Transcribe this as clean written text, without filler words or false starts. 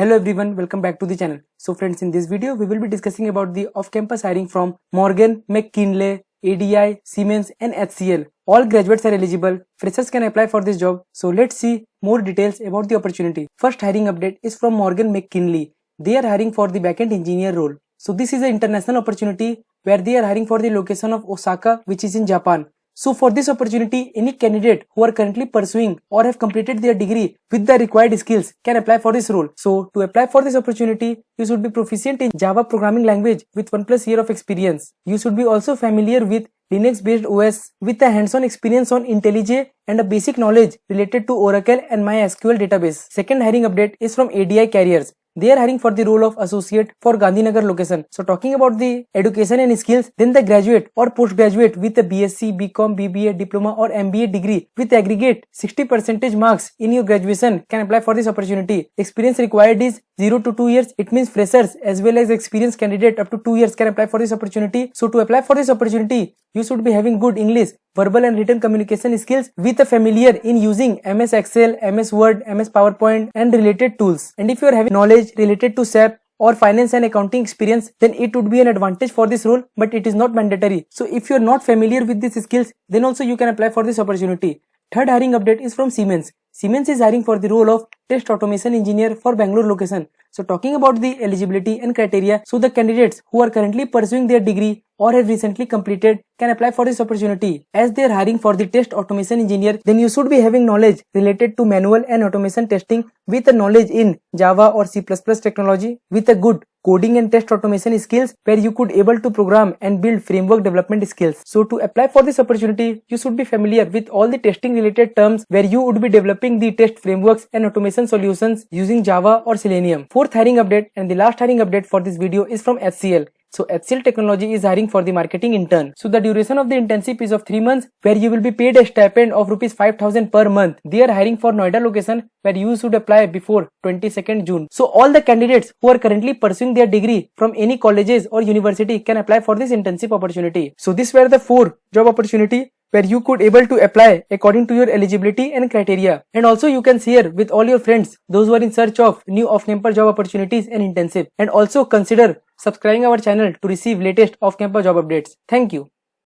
Hello everyone, welcome back to the channel. So friends, in this video we will be discussing about the off-campus hiring from Morgan, McKinley, ADI, Siemens and HCL. All graduates are eligible. Freshers can apply for this job. So let's see more details about the opportunity. First hiring update is from Morgan McKinley. They are hiring for the backend engineer role. So this is an international opportunity where they are hiring for the location of Osaka, which is in Japan. So for this opportunity, any candidate who are currently pursuing or have completed their degree with the required skills can apply for this role. So to apply for this opportunity, you should be proficient in Java programming language with 1+ year of experience. You should be also familiar with Linux based OS with a hands-on experience on IntelliJ and a basic knowledge related to Oracle and MySQL database. Second hiring update is from ADI Careers. They are hiring for the role of associate for Gandhinagar location. So talking about the education and skills, then the graduate or postgraduate with a BSc, BCom, BBA, diploma or MBA degree with aggregate 60% marks in your graduation can apply for this opportunity. Experience required is 0 to 2 years. It means freshers as well as experienced candidate up to 2 years can apply for this opportunity. So to apply for this opportunity, you should be having good English, verbal and written communication skills with a familiar in using MS Excel, MS Word, MS PowerPoint and related tools. And if you are having knowledge related to SAP or finance and accounting experience, then it would be an advantage for this role, but it is not mandatory. So if you are not familiar with these skills, then also you can apply for this opportunity. Third hiring update is from Siemens. Siemens is hiring for the role of test automation engineer for Bangalore location. So talking about the eligibility and criteria, so the candidates who are currently pursuing their degree or have recently completed can apply for this opportunity. As they are hiring for the test automation engineer, then you should be having knowledge related to manual and automation testing with a knowledge in Java or C++ technology with a good coding and test automation skills where you could able to program and build framework development skills. So to apply for this opportunity, you should be familiar with all the testing related terms where you would be developing the test frameworks and automation solutions using Java or Selenium. Fourth hiring update and the last hiring update for this video is from HCL. So HCL Technology is hiring for the marketing intern. So the duration of the internship is of 3 months where you will be paid a stipend of rupees 5,000 per month. They are hiring for Noida location where you should apply before 22nd June. So all the candidates who are currently pursuing their degree from any colleges or university can apply for this internship opportunity. So these were the 4 job opportunity where you could able to apply according to your eligibility and criteria. And also you can share with all your friends, those who are in search of new off-campus job opportunities and internship. And also consider subscribing our channel to receive latest off-campus job updates. Thank you.